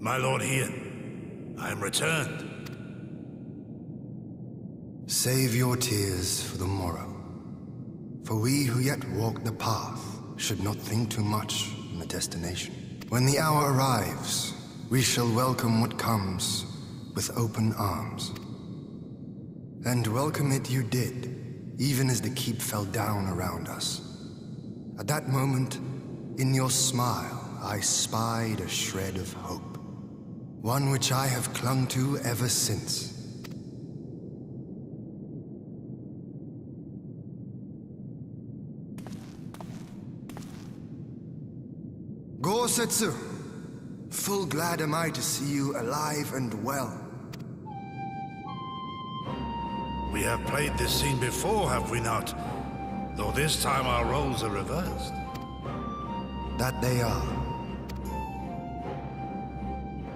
My lord Ian, I am returned. Save your tears for the morrow. For we who yet walk the path should not think too much on the destination. When the hour arrives, we shall welcome what comes with open arms. And welcome it you did, even as the keep fell down around us. At that moment, in your smile, I spied a shred of hope. One which I have clung to ever since. Gosetsu, full glad am I to see you alive and well. We have played this scene before, have we not? Though this time our roles are reversed. That they are.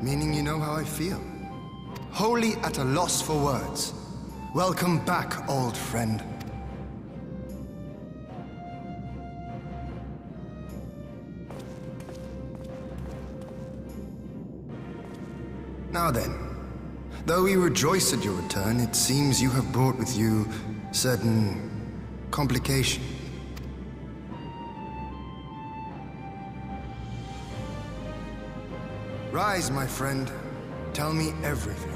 Meaning you know how I feel. Wholly at a loss for words. Welcome back, old friend. Now then, though we rejoice at your return, it seems you have brought with you certain complications. Rise, my friend. Tell me everything.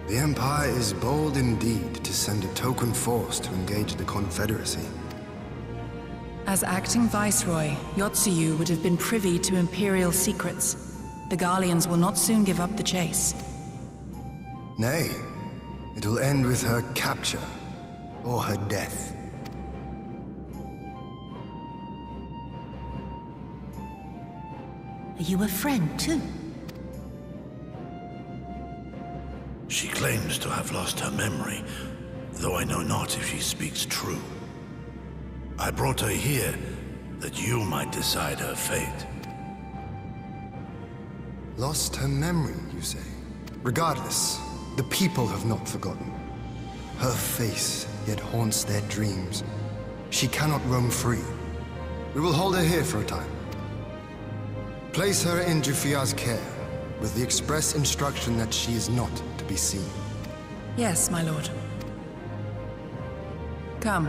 The Empire is bold indeed to send a token force to engage the Confederacy. As acting Viceroy, Yotsuyu would have been privy to Imperial secrets. The Garleans will not soon give up the chase. Nay, it will end with her capture, or her death. Are you a friend, too? She claims to have lost her memory, though I know not if she speaks true. I brought her here that you might decide her fate. Lost her memory, you say? Regardless, the people have not forgotten. Her face yet haunts their dreams. She cannot roam free. We will hold her here for a time. Place her in Jufia's care, with the express instruction that she is not to be seen. Yes, my lord. Come.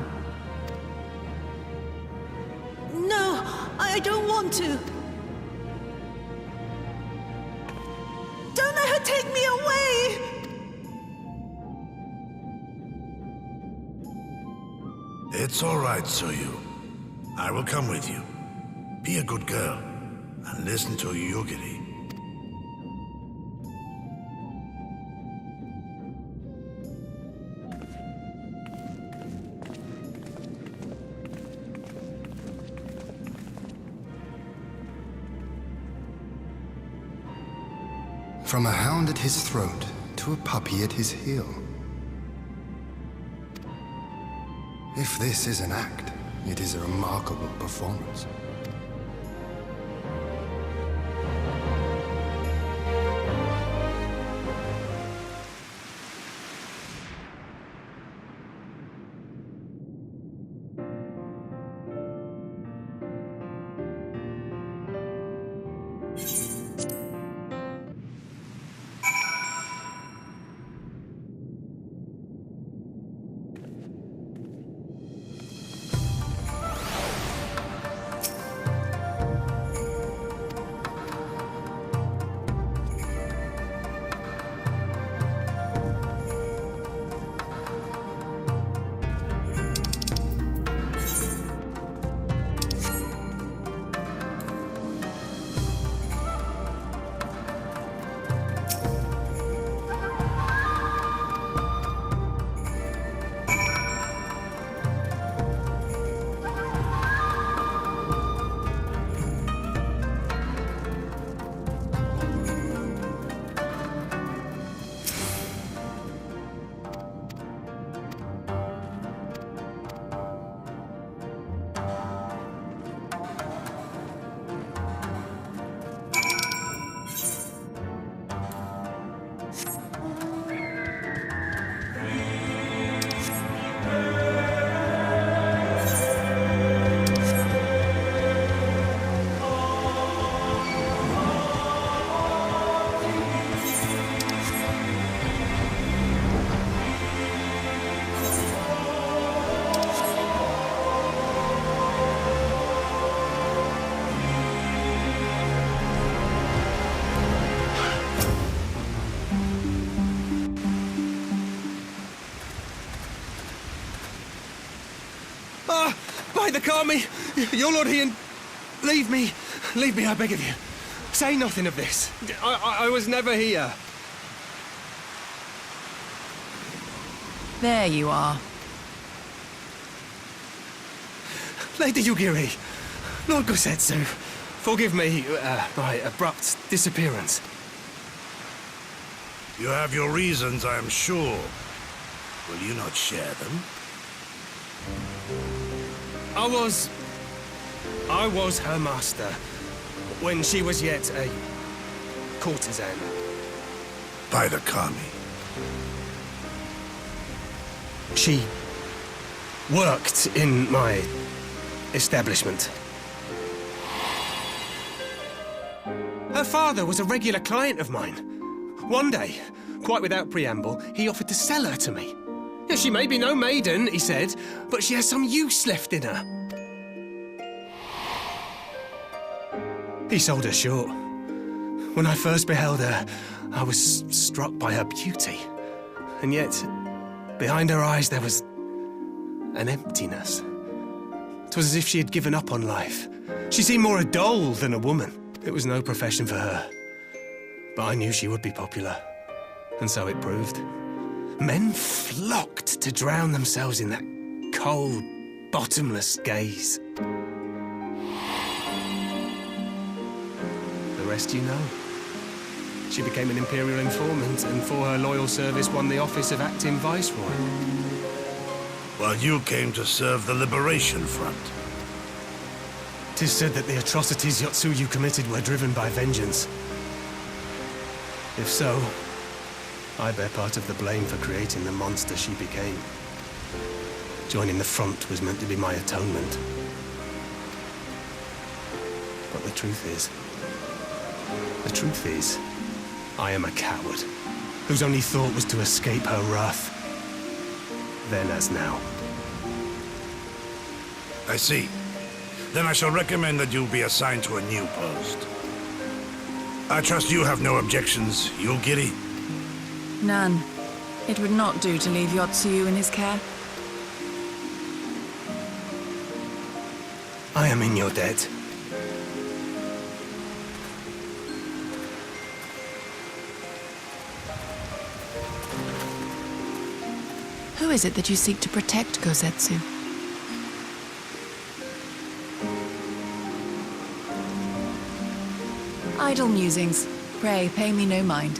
No, I don't want to. Don't let her take me away! It's all right, Tsuyu. I will come with you. Be a good girl, and listen to Yugiri. From a hound at his throat to a puppy at his heel. If this is an act, it is a remarkable performance. By the Kami, your Lord Ian, leave me, I beg of you. Say nothing of this. I was never here. There you are. Lady Yugiri, Lord Gosetsu, forgive me my abrupt disappearance. You have your reasons, I am sure. Will you not share them? I was her master when she was yet a courtesan. By the Kami. She worked in my establishment. Her father was a regular client of mine. One day, quite without preamble, he offered to sell her to me. Yeah, she may be no maiden, he said, but she has some use left in her. He sold her short. When I first beheld her, I was struck by her beauty. And yet, behind her eyes there was an emptiness. It was as if she had given up on life. She seemed more a doll than a woman. It was no profession for her. But I knew she would be popular. And so it proved. Men flocked to drown themselves in that cold, bottomless gaze. The rest you know. She became an Imperial informant and for her loyal service won the office of Acting Viceroy. While you came to serve the Liberation Front. 'Tis said that the atrocities Yotsuyu committed were driven by vengeance. If so, I bear part of the blame for creating the monster she became. Joining the front was meant to be my atonement. But the truth is, I am a coward, whose only thought was to escape her wrath. Then as now. I see. Then I shall recommend that you be assigned to a new post. I trust you have no objections, Yugiri? None. It would not do to leave Yotsuyu in his care. I am in your debt. Who is it that you seek to protect, Gosetsu? Idle musings. Pray, pay me no mind.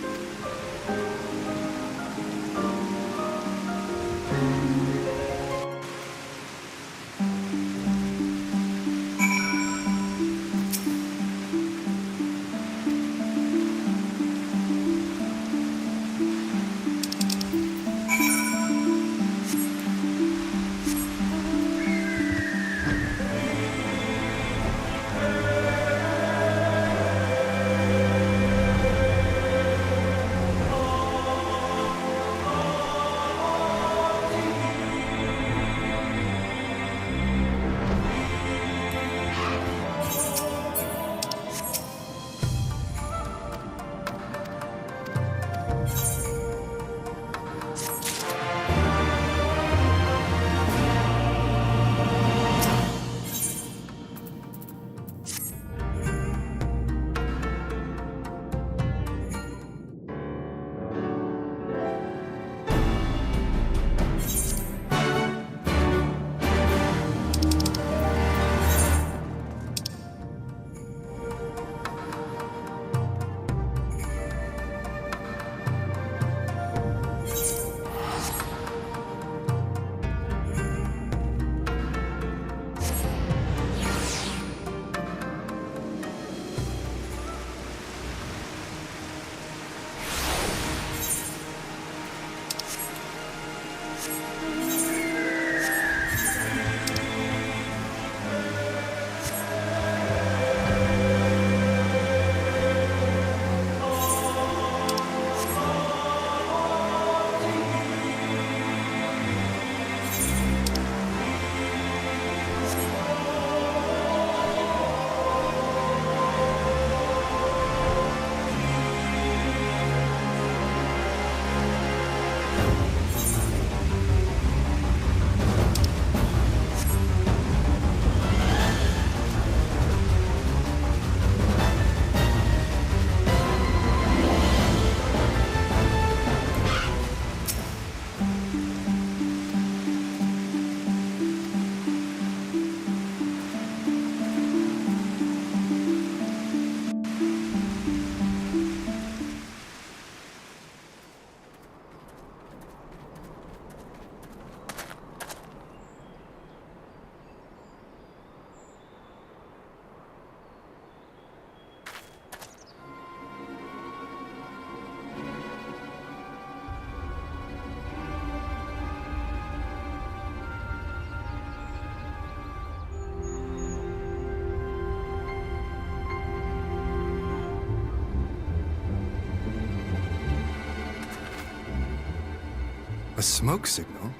A smoke signal?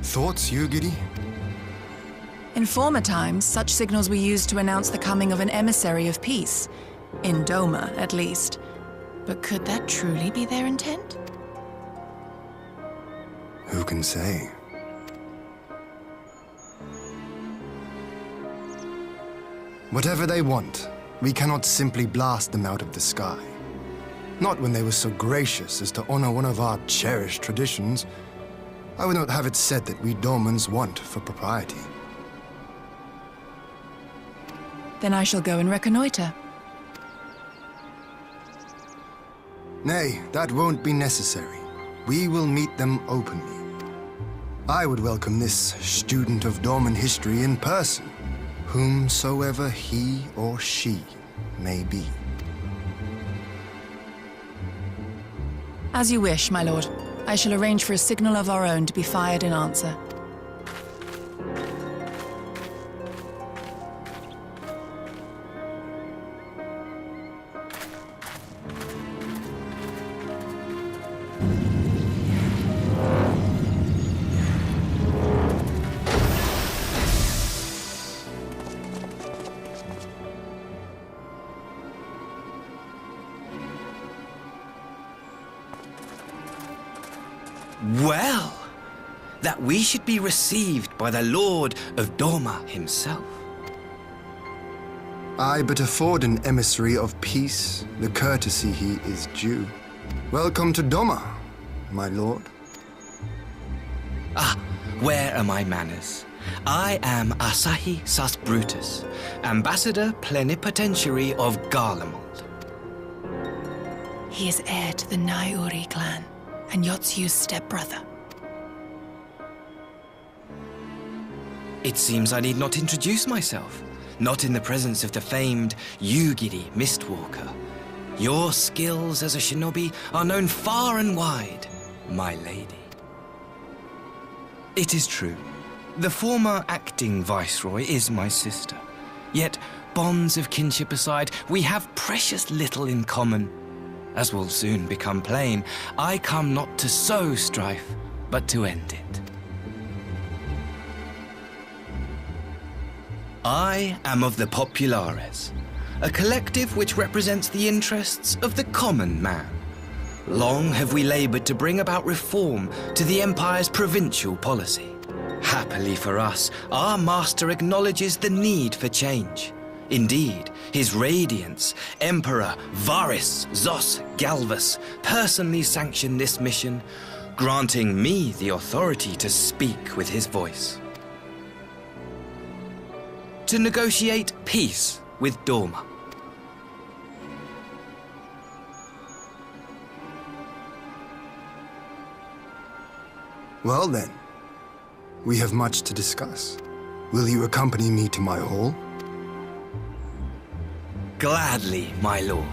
Thoughts, Yugiri? In former times, such signals were used to announce the coming of an emissary of peace. In Doma, at least. But could that truly be their intent? Who can say? Whatever they want, we cannot simply blast them out of the sky. Not when they were so gracious as to honor one of our cherished traditions. I would not have it said that we Domans want for propriety. Then I shall go and reconnoiter. Nay, that won't be necessary. We will meet them openly. I would welcome this student of Dorman history in person, whomsoever he or she may be. As you wish, my lord. I shall arrange for a signal of our own to be fired in answer. Well, that we should be received by the Lord of Doma himself. I but afford an emissary of peace the courtesy he is due. Welcome to Doma, my lord. Ah, where are my manners? I am Asahi Sus Brutus, Ambassador Plenipotentiary of Garlemald. He is heir to the Naiuri clan and Yotsu's stepbrother. It seems I need not introduce myself, not in the presence of the famed Yugiri Mistwalker. Your skills as a shinobi are known far and wide, my lady. It is true, the former acting viceroy is my sister. Yet, bonds of kinship aside, we have precious little in common. As will soon become plain, I come not to sow strife, but to end it. I am of the Populares, a collective which represents the interests of the common man. Long have we labored to bring about reform to the Empire's provincial policy. Happily for us, our master acknowledges the need for change. Indeed, His Radiance, Emperor Varys Zos Galvus, personally sanctioned this mission, granting me the authority to speak with his voice. To negotiate peace with Doma. Well then, we have much to discuss. Will you accompany me to my hall? Gladly, my lord.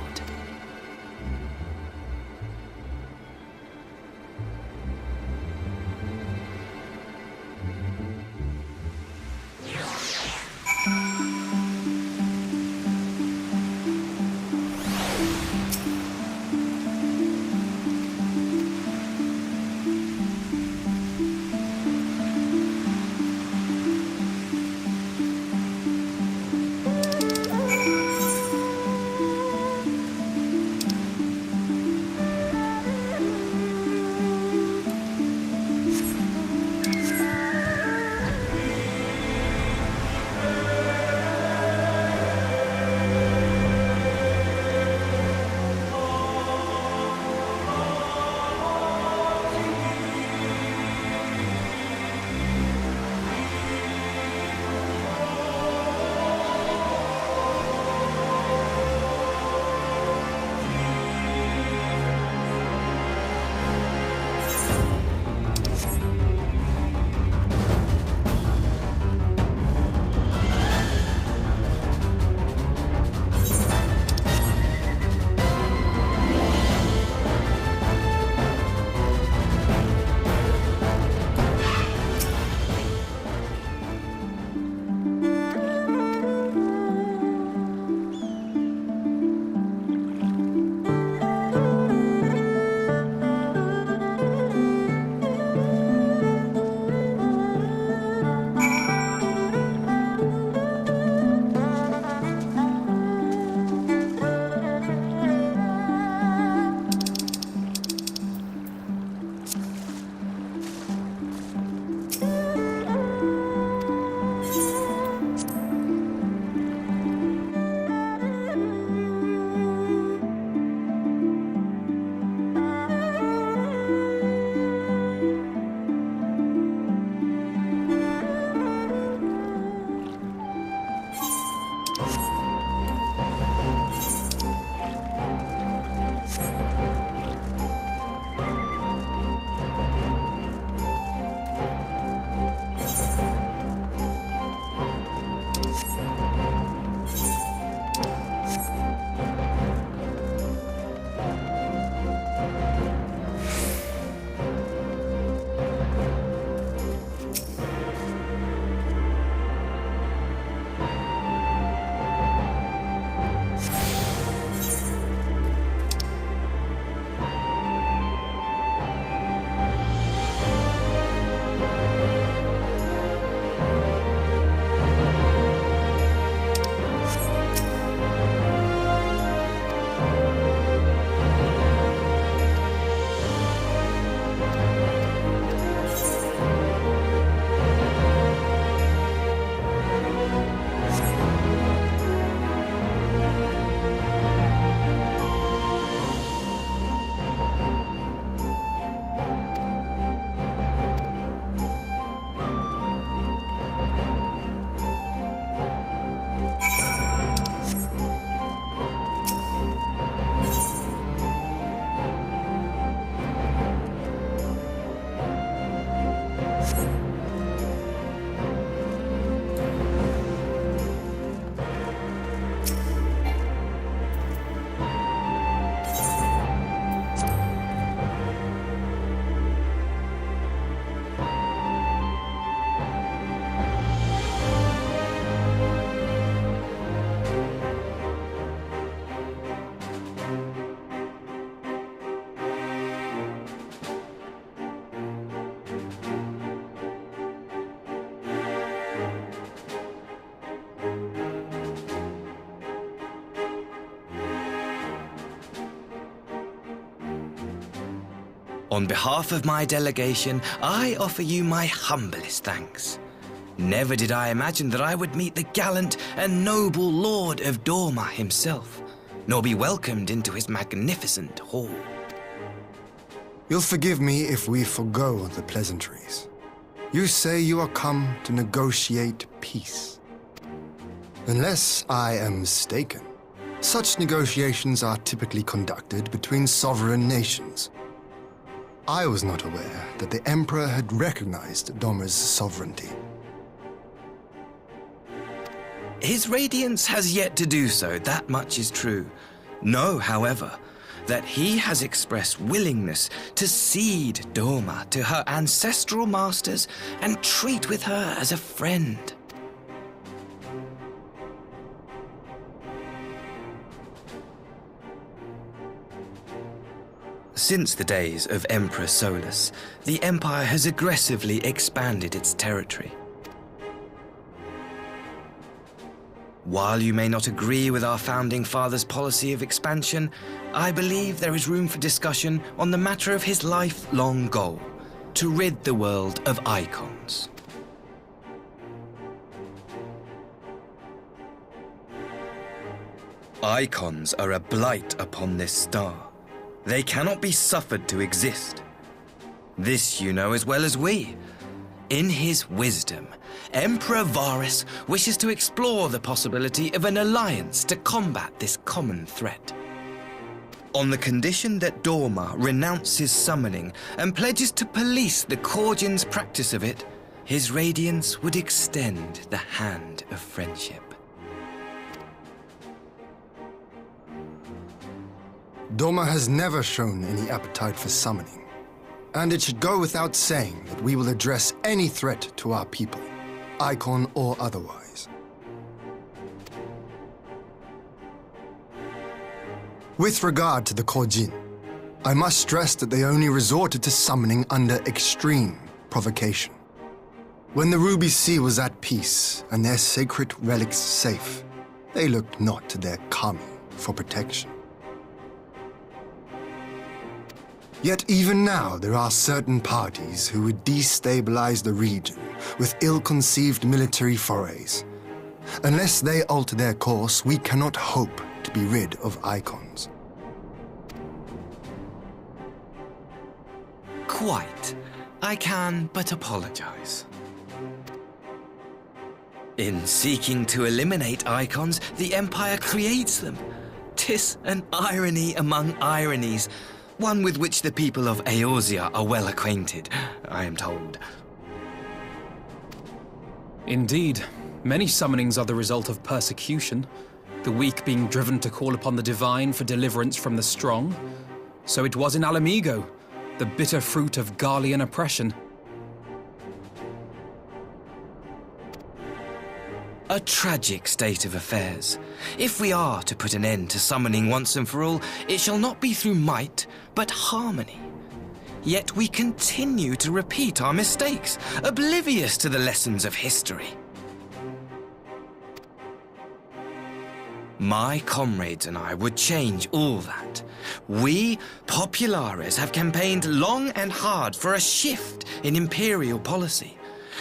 On behalf of my delegation, I offer you my humblest thanks. Never did I imagine that I would meet the gallant and noble Lord of Dorma himself, nor be welcomed into his magnificent hall. You'll forgive me if we forgo the pleasantries. You say you are come to negotiate peace. Unless I am mistaken, such negotiations are typically conducted between sovereign nations. I was not aware that the Emperor had recognized Dorma's sovereignty. His Radiance has yet to do so, that much is true. Know, however, that he has expressed willingness to cede Dorma to her ancestral masters and treat with her as a friend. Since the days of Emperor Solus, the Empire has aggressively expanded its territory. While you may not agree with our founding father's policy of expansion, I believe there is room for discussion on the matter of his lifelong goal, to rid the world of icons. Icons are a blight upon this star. They cannot be suffered to exist. This you know as well as we. In his wisdom, Emperor Varus wishes to explore the possibility of an alliance to combat this common threat. On the condition that Dorma renounces summoning and pledges to police the Cordians' practice of it, his Radiance would extend the hand of friendship. Dorma has never shown any appetite for summoning, and it should go without saying that we will address any threat to our people, icon or otherwise. With regard to the Cordian, I must stress that they only resorted to summoning under extreme provocation. When the Ruby Sea was at peace and their sacred relics safe, they looked not to their kami for protection. Yet even now, there are certain parties who would destabilize the region with ill-conceived military forays. Unless they alter their course, we cannot hope to be rid of icons. Quite. I can but apologize. In seeking to eliminate icons, the Empire creates them. 'Tis an irony among ironies, one with which the people of Eorzea are well acquainted, I am told. Indeed, many summonings are the result of persecution, the weak being driven to call upon the divine for deliverance from the strong. So it was in Alamigo, the bitter fruit of Garlean oppression. A tragic state of affairs. If we are to put an end to summoning once and for all, it shall not be through might, but harmony. Yet we continue to repeat our mistakes, oblivious to the lessons of history. My comrades and I would change all that. We, Populares, have campaigned long and hard for a shift in imperial policy.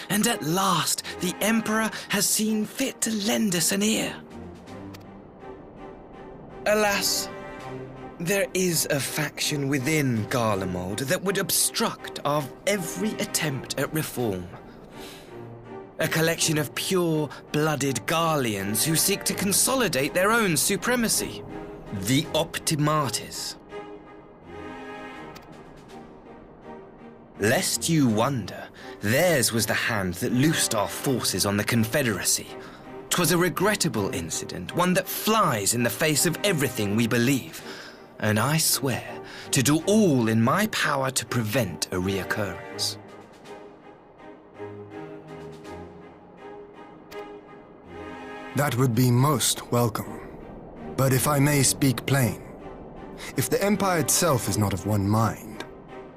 And at last, the Emperor has seen fit to lend us an ear. Alas, there is a faction within Garlemald that would obstruct our every attempt at reform. A collection of pure-blooded Garleans who seek to consolidate their own supremacy. The Optimates. Lest you wonder, theirs was the hand that loosed our forces on the Confederacy. 'Twas a regrettable incident, one that flies in the face of everything we believe, and I swear to do all in my power to prevent a reoccurrence. That would be most welcome. But if I may speak plain, if the Empire itself is not of one mind,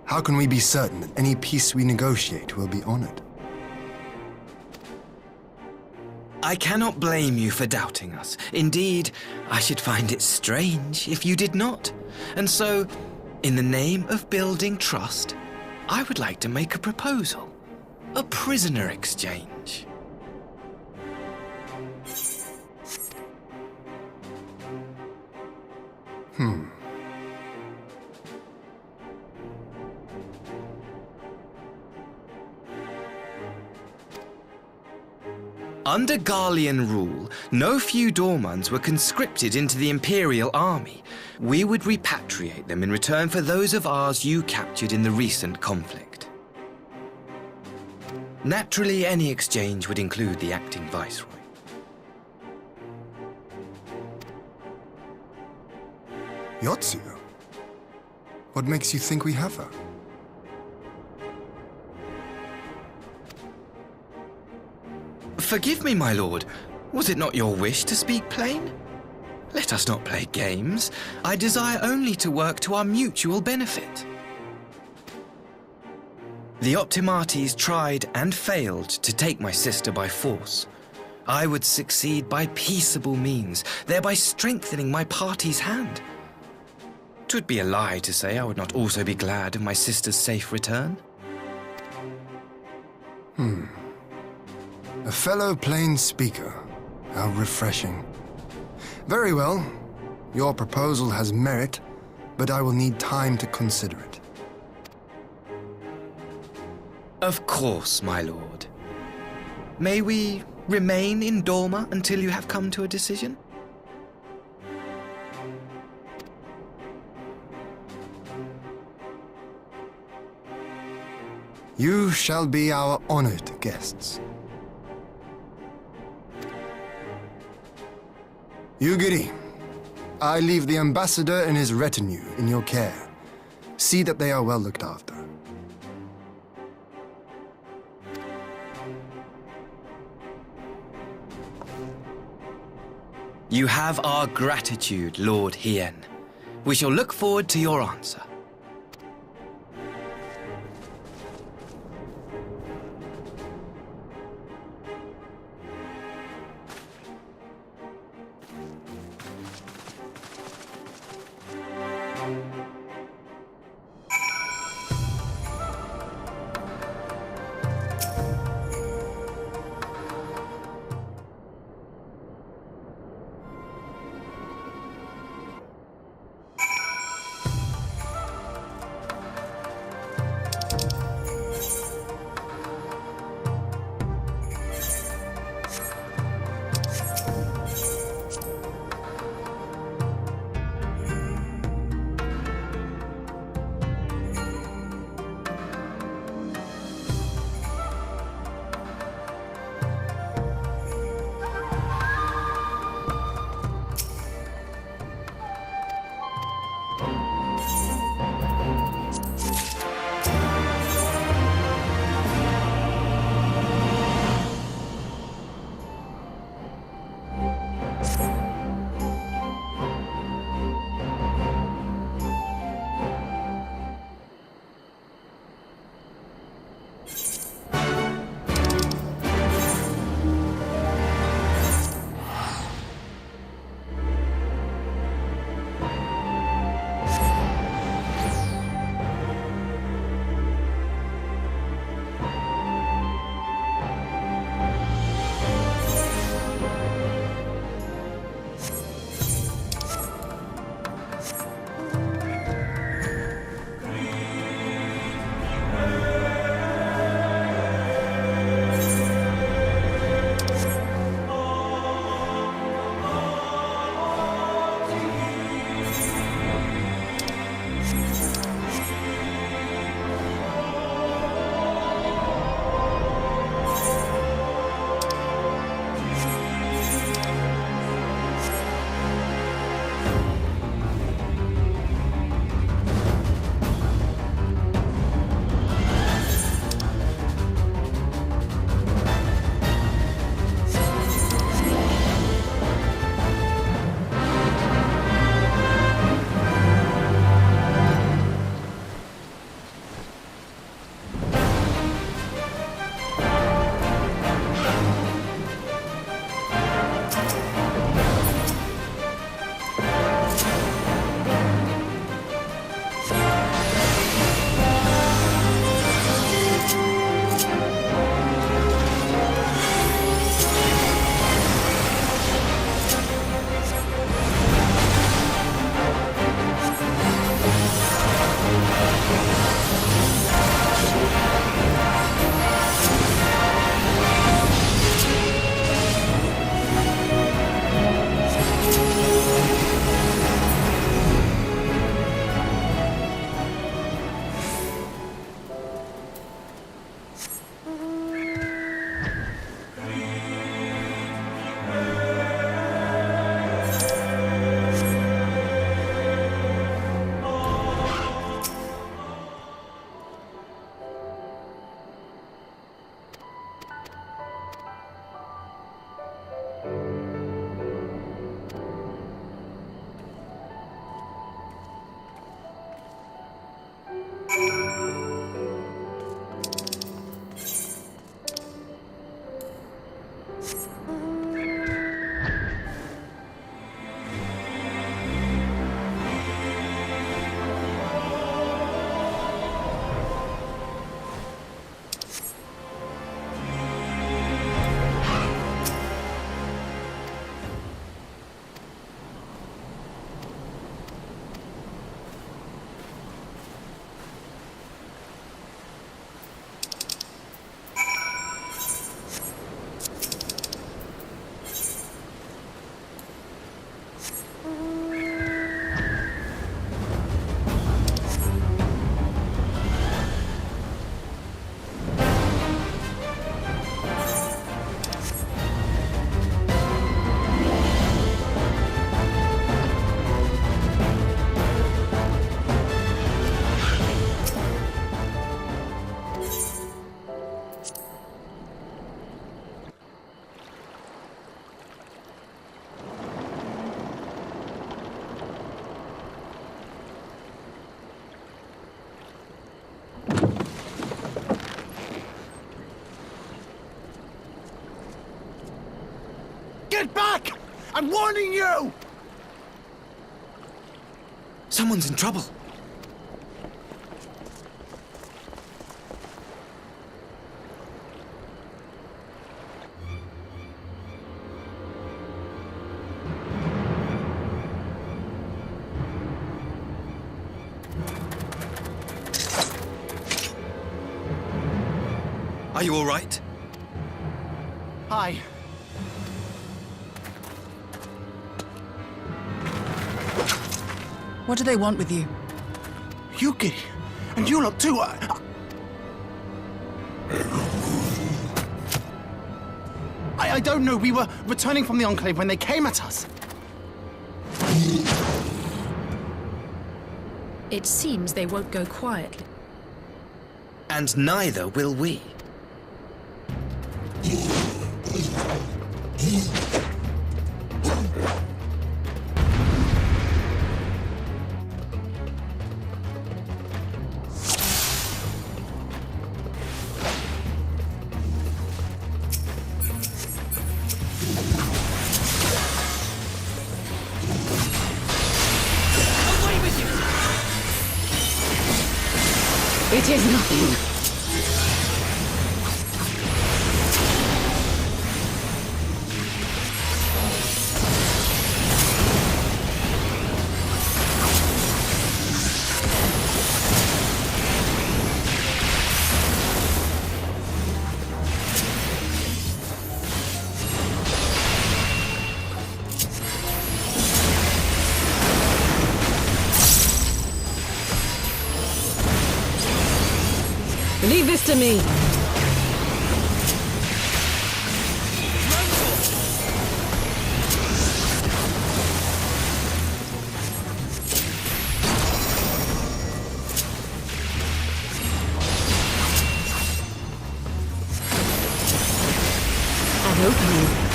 how can we be certain that any peace we negotiate will be honored? I cannot blame you for doubting us. Indeed, I should find it strange if you did not. And so, in the name of building trust, I would like to make a proposal. A prisoner exchange. Under Garlean rule, no few Dormans were conscripted into the Imperial army. We would repatriate them in return for those of ours you captured in the recent conflict. Naturally, any exchange would include the acting viceroy. Yotsu? What makes you think we have her? Forgive me, my lord. Was it not your wish to speak plain? Let us not play games. I desire only to work to our mutual benefit. The Optimates tried and failed to take my sister by force. I would succeed by peaceable means, thereby strengthening my party's hand. 'Twould be a lie to say I would not also be glad of my sister's safe return. A fellow plain speaker. How refreshing. Very well. Your proposal has merit, but I will need time to consider it. Of course, my lord. May we remain in Dorma until you have come to a decision? You shall be our honored guests. Yugiri, I leave the ambassador and his retinue in your care. See that they are well looked after. You have our gratitude, Lord Hien. We shall look forward to your answer. I'm warning you! Someone's in trouble. Are you all right? Hi. What do they want with you? Yuki, and you lot too. I don't know. We were returning from the Enclave when they came at us. It seems they won't go quietly. And neither will we. It is nothing. Leave this to me. An opening.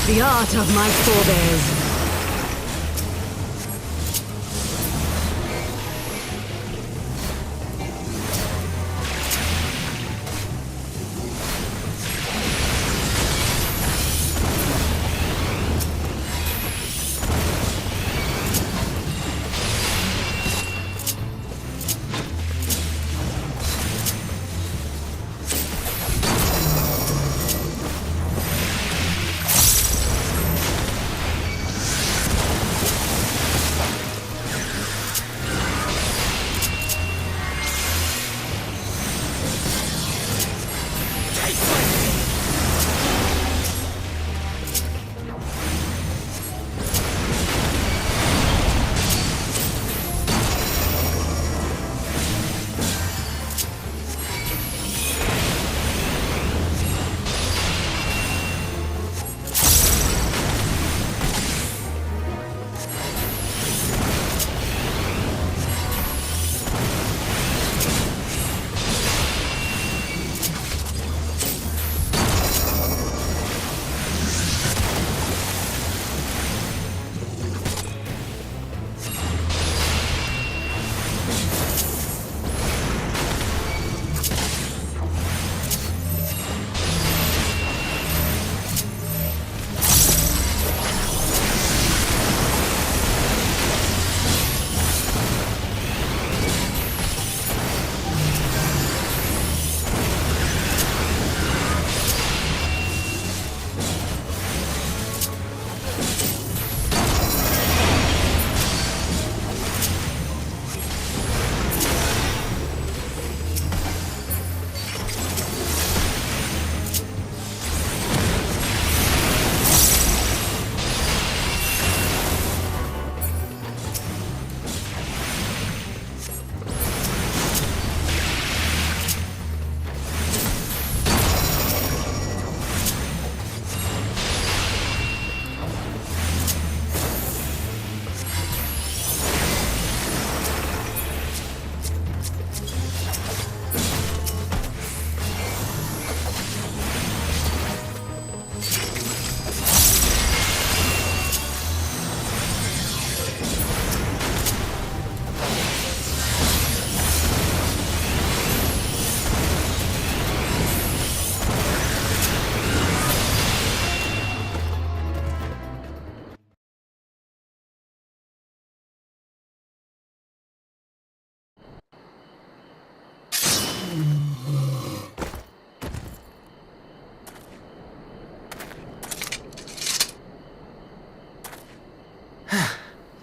The art of my forebears.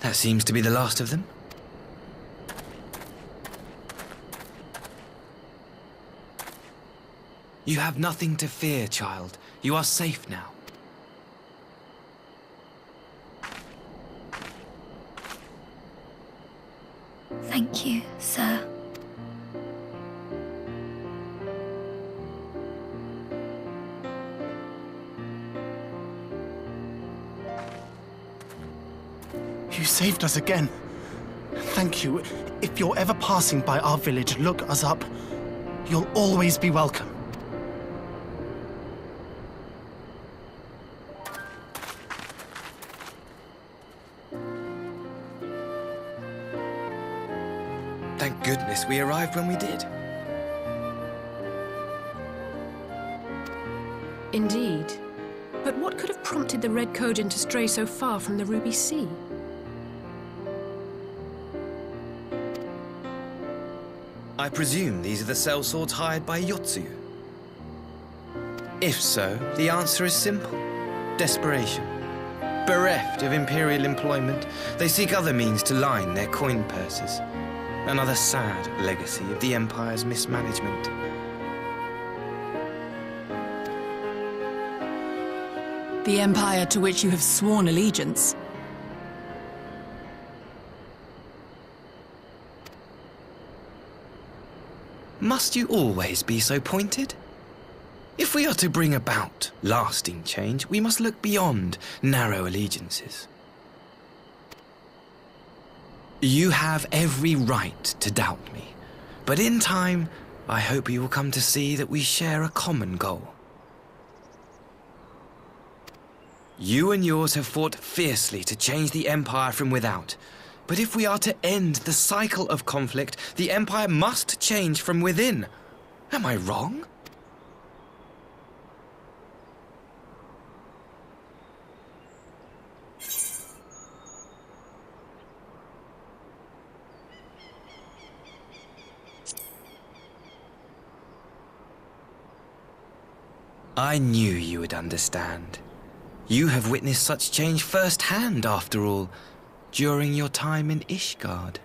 That seems to be the last of them. You have nothing to fear, child. You are safe now. Thank you, sir. You saved us again. Thank you. If you're ever passing by our village, look us up. You'll always be welcome. Thank goodness we arrived when we did. Indeed. But what could have prompted the Red Kojin to stray so far from the Ruby Sea? I presume these are the sellswords hired by Yotsuyu. If so, the answer is simple. Desperation. Bereft of imperial employment, they seek other means to line their coin purses. Another sad legacy of the Empire's mismanagement. The Empire to which you have sworn allegiance. Must you always be so pointed? If we are to bring about lasting change, we must look beyond narrow allegiances. You have every right to doubt me, but in time, I hope you will come to see that we share a common goal. You and yours have fought fiercely to change the Empire from without, but if we are to end the cycle of conflict, the Empire must change from within. Am I wrong? I knew you would understand. You have witnessed such change firsthand, after all, during your time in Ishgard.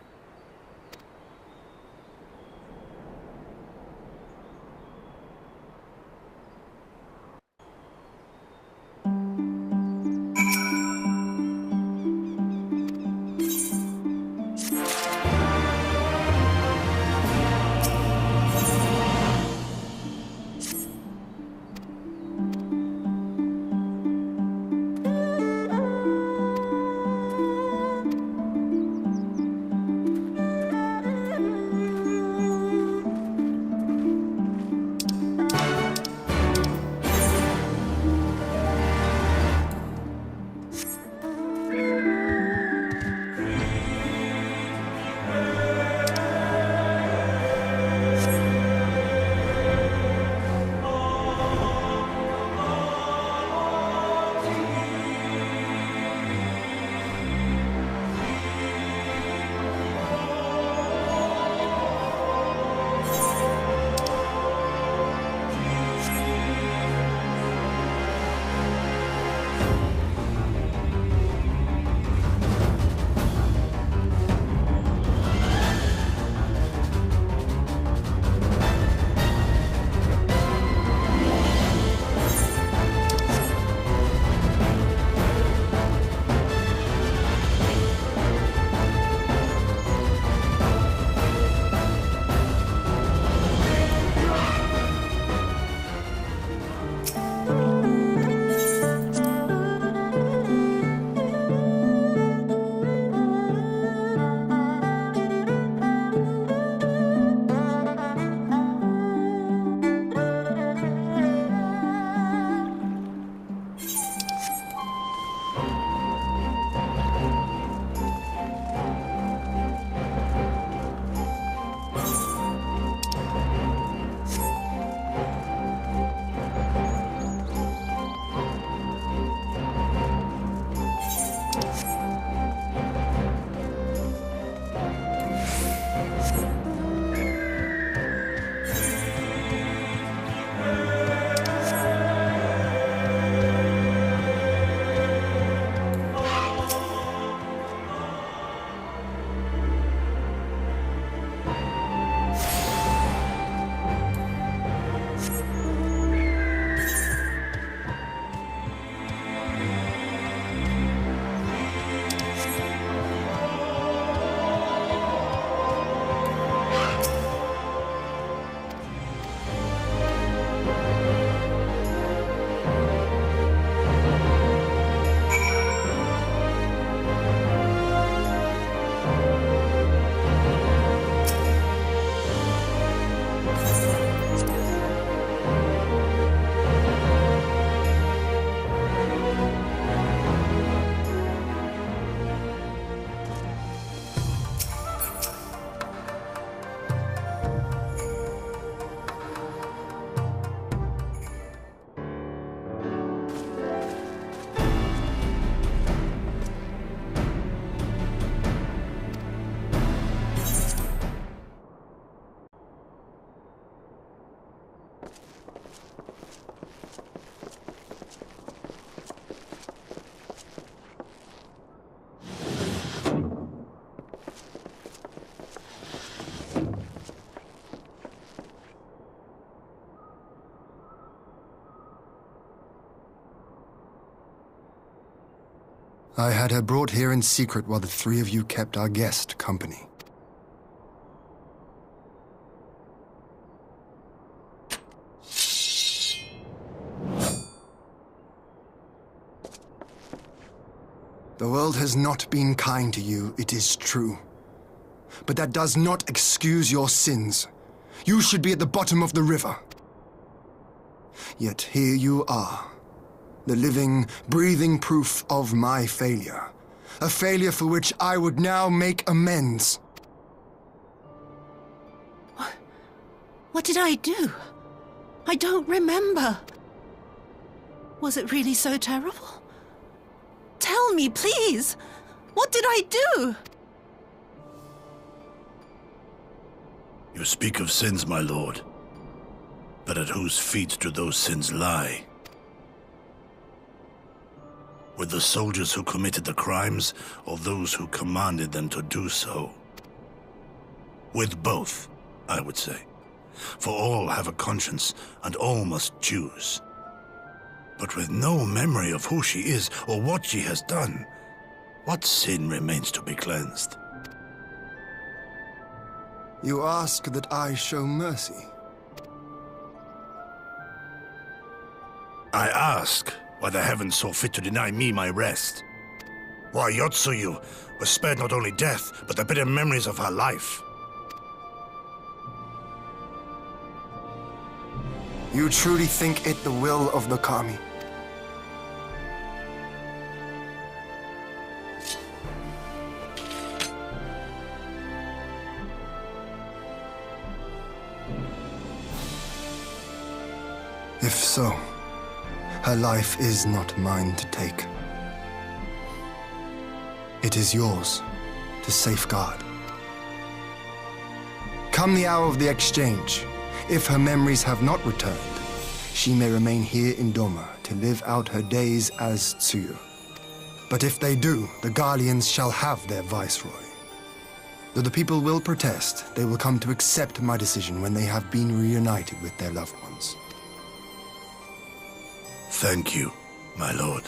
I had her brought here in secret while the three of you kept our guest company. The world has not been kind to you, it is true. But that does not excuse your sins. You should be at the bottom of the river. Yet here you are, the living, breathing proof of my failure. A failure for which I would now make amends. What did I do? I don't remember. Was it really so terrible? Tell me, please! What did I do? You speak of sins, my lord. But at whose feet do those sins lie? With the soldiers who committed the crimes, or those who commanded them to do so? With both, I would say. For all have a conscience, and all must choose. But with no memory of who she is, or what she has done, what sin remains to be cleansed? You ask that I show mercy. I ask why the heavens saw fit to deny me my rest. Why Yotsuyu was spared not only death, but the bitter memories of her life. You truly think it the will of the Kami? If so, her life is not mine to take. It is yours to safeguard. Come the hour of the exchange, if her memories have not returned, she may remain here in Doma to live out her days as Tsuyu. But if they do, the Guardians shall have their viceroy. Though the people will protest, they will come to accept my decision when they have been reunited with their loved ones. Thank you, my lord.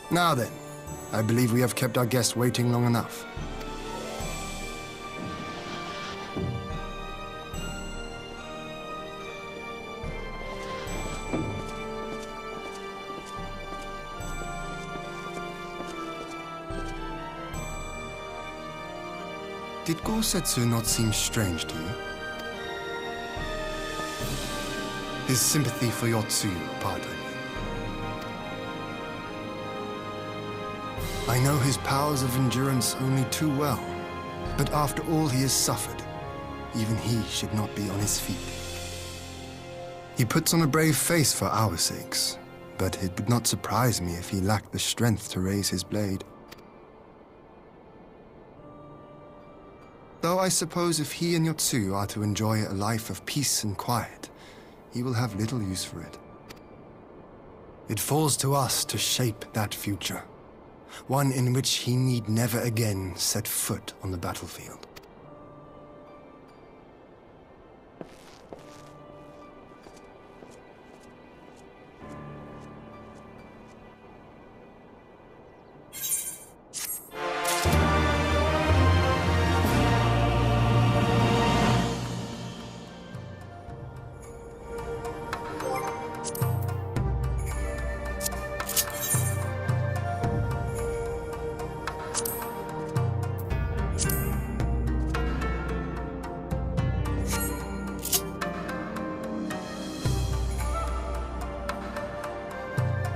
Now then, I believe we have kept our guest waiting long enough. Did Gosetsu not seem strange to you? His sympathy for Yotsuyu, pardon me. I know his powers of endurance only too well, but after all he has suffered, even he should not be on his feet. He puts on a brave face for our sakes, but it would not surprise me if he lacked the strength to raise his blade. Though I suppose if he and Yotsuyu are to enjoy a life of peace and quiet, he will have little use for it. It falls to us to shape that future, one in which he need never again set foot on the battlefield.